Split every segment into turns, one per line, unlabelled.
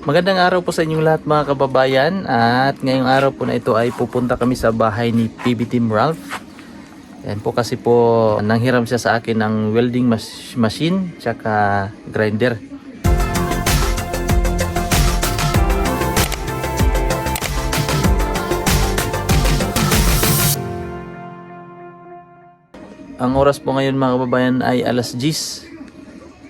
Magandang araw po sa inyong lahat mga kababayan, at ngayong araw po na ito ay pupunta kami sa bahay ni PB Team Ralph. Yan po kasi po nanghiram siya sa akin ng welding machine tsaka grinder. Ang oras po ngayon mga kababayan ay alas 10.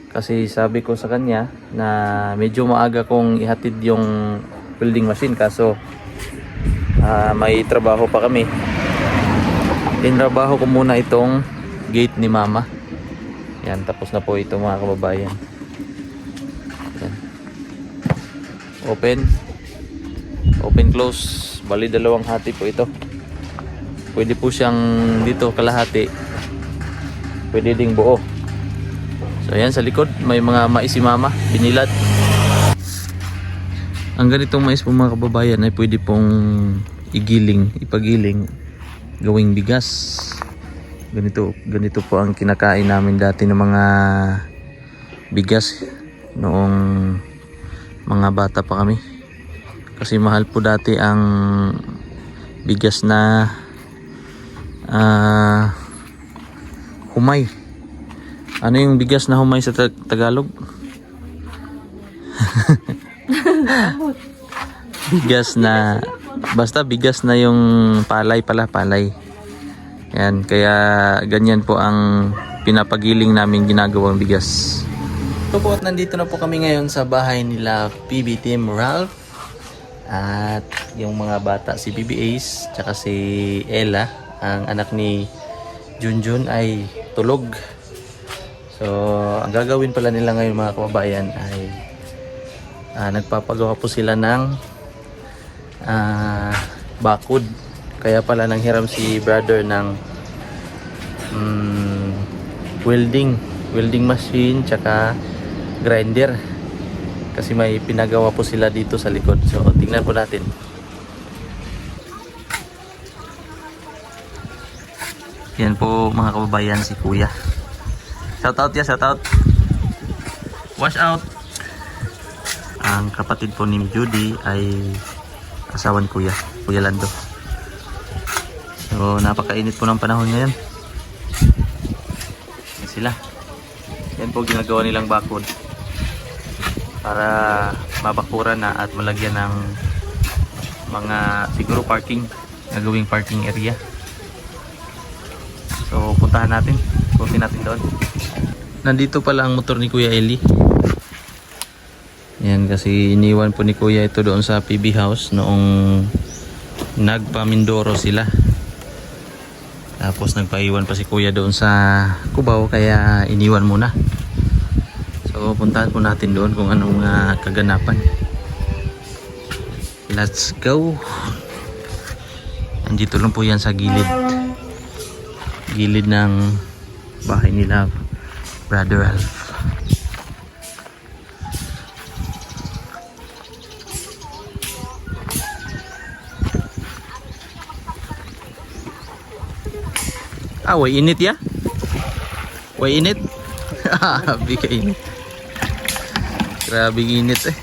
Kasi sabi ko sa kanya na medyo maaga kong ihatid yung welding machine, kaso may trabaho pa kami. Tinrabaho ko muna itong gate ni mama. Yan, tapos na po ito mga kababayan. Yan. Open close, bali dalawang hati po ito. Pwede po siyang dito kalahati, pwede ding buo. So ayan, sa likod may mga mais si mama, binilad. Ang ganitong mais po mga kababayan ay pwede pong ipagiling, gawing bigas. Ganito po ang kinakain namin dati ng mga bigas noong mga bata pa kami. Kasi mahal po dati ang bigas na humay. Ano yung bigas na humay sa Tagalog? Bigas na, basta bigas na yung palay. Yan, kaya ganyan po ang pinapagiling namin ginagawang bigas. So po, at nandito na po kami ngayon sa bahay nila PB Team Ralph. At yung mga bata, si BB Ace tsaka si Ella, ang anak ni Junjun, ay tulog. So, ang gagawin pala nila ngayon mga kababayan ay nagpapagawa po sila ng bakod. Kaya pala nanghiram si brother ng welding machine tsaka grinder. Kasi may pinagawa po sila dito sa likod. So, tingnan po natin. Yan po mga kababayan, si Kuya. Shoutout ya, shoutout. Wash out. Ang kapatid po ni Judy ay asawan Kuya Lando. So napakainit po ng panahon ngayon. Yan sila. Yan po ginagawa nilang bakod para mabakuran na at malagyan ng mga siguro gagawing parking area. So puntahan natin. Puntin natin doon. Nandito pala ang motor ni Kuya Eli. Yan, kasi iniwan po ni Kuya ito doon sa PB house noong nagpa-Mindoro sila. Tapos nagpaiwan pa si Kuya doon sa Cubao, kaya iniwan muna. So puntahan po natin doon kung anong kaganapan. Let's go. Nandito lang po yan sa gilid ng bahay nila Brother Ralph. Way init ya? Way init? Grabe ka init. Grabe init eh.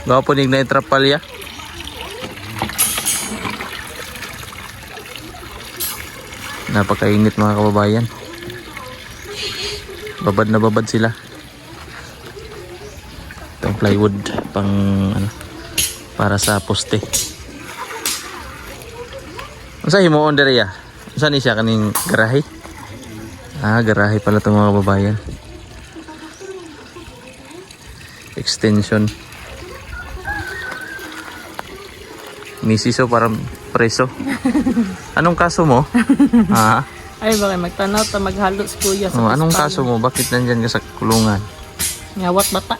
Gwapo ning na trapal ya. Napakainit mga kababayan. Babad na babad sila. Itong plywood pang para sa poste. Unsa himo on dere ya? Unsa ni siya kaning garahe? Garahe pala itong mga kababayan. Extension. Misiso parang preso. Anong kaso mo?
Ay, bakit magtanaw ta maghalos Kuya sa
anong kaso mo? Bakit nandyan ka sa kulungan?
Ngawat bata.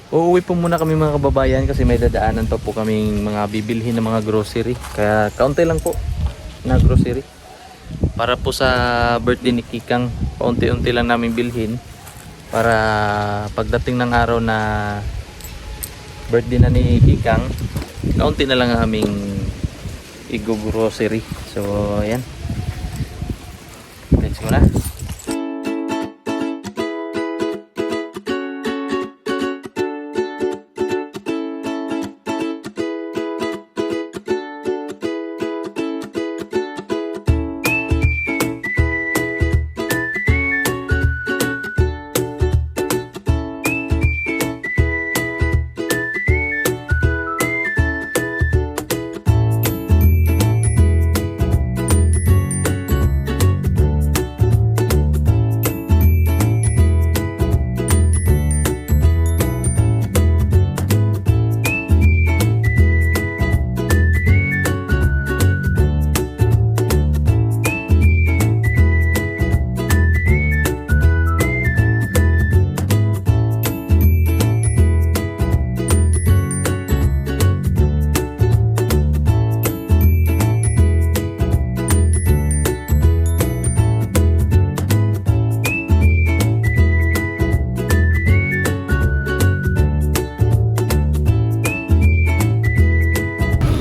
Uuwi po muna kami mga kababayan kasi may dadaanan pa po kaming mga bibilhin ng mga grocery. Kaya kaunti lang po na grocery. Para po sa birthday ni Kikang, paunti-unti lang namin bilhin. Para pagdating ng araw na birthday na ni Kikang, kaunti na lang ang aming i-grocery. So ayan. Let's go na.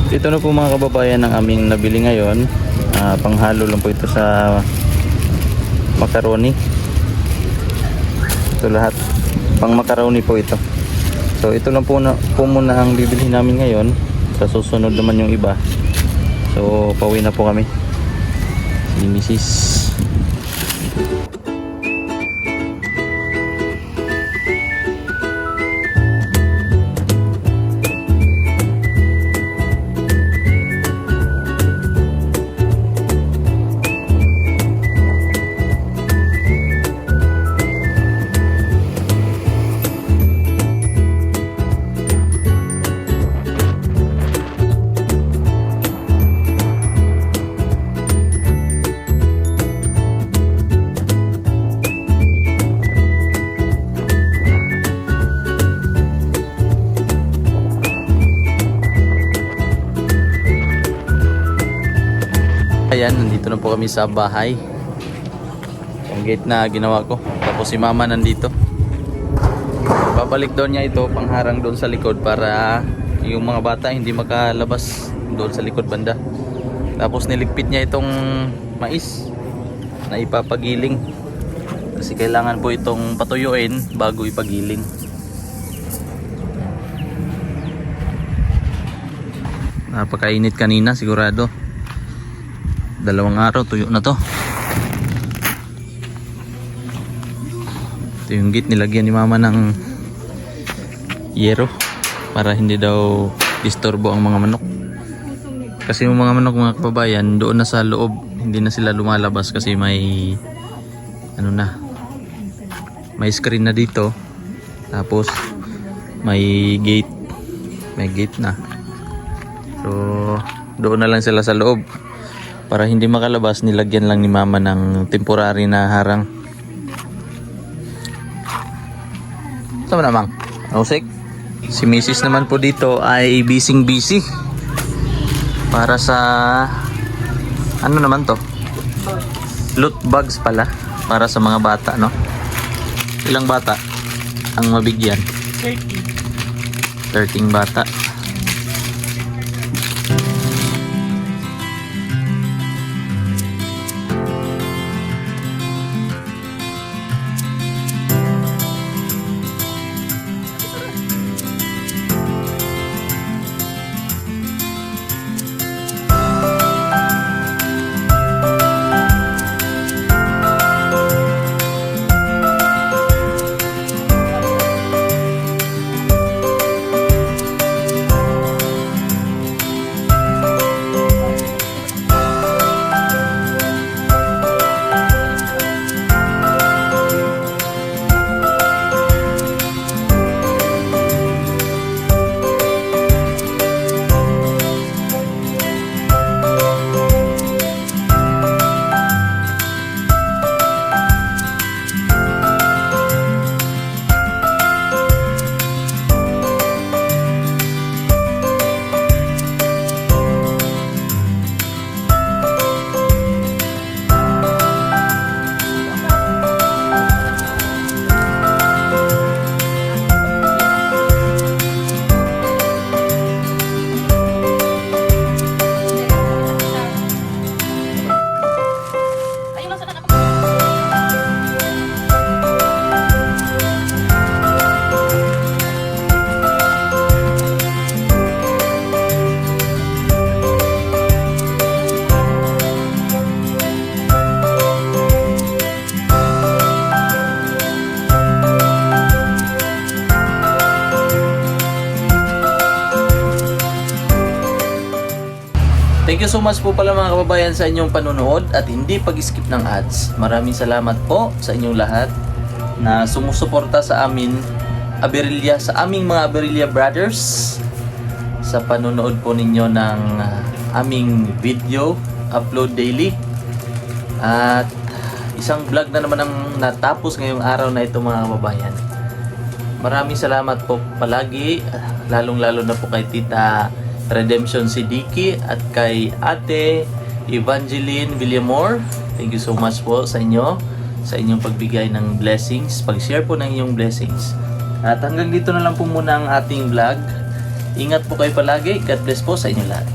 Ito na po mga kababayan ang aming nabili ngayon. Panghalo lang po ito sa macaroni. Ito lahat. Pang macaroni po ito. So ito lang po, muna ang bibili namin ngayon. Sa susunod naman yung iba. So pauwi na po kami. Si Mrs. Ayan, nandito na po kami sa bahay. Yung gate na ginawa ko. Tapos si mama nandito. Babalik doon niya ito, pangharang doon sa likod para yung mga bata hindi makalabas doon sa likod banda. Tapos niligpit niya itong mais na ipapagiling. Kasi kailangan po itong patuyuin bago ipagiling. Napakainit kanina sigurado. 2 araw tuyo na to. Ito yung gate, nilagyan ni mama ng yero para hindi daw disturbo ang mga manok. Kasi yung mga manok mga kababayan doon na sa loob, hindi na sila lumalabas kasi may ano na, may screen na dito. Tapos may gate na. So doon na lang sila sa loob. Para hindi makalabas, nilagyan lang ni mama ng temporary na harang. Sama namang Ausik. Si Mrs. naman po dito ay busy para sa ano naman to, loot bags pala para sa mga bata, no? Ilang bata ang mabigyan? 13 bata. Thank you so much po pala mga kababayan sa inyong panunood at hindi pag-skip ng ads. Maraming salamat po sa inyong lahat na sumusuporta sa amin, Aberilla, sa aming mga Aberilla Brothers, sa panunood po ninyo ng aming video upload daily. At isang vlog na naman ang natapos ngayong araw na ito mga kababayan. Maraming salamat po palagi, lalong-lalo na po kay Tita Redemption Siddiqui at kay Ate Evangeline Villamor. Thank you so much po sa inyo, sa inyong pagbigay ng blessings, pag-share po ng inyong blessings. At hanggang dito na lang po muna ang ating vlog. Ingat po kayo palagi. God bless po sa inyo lahat.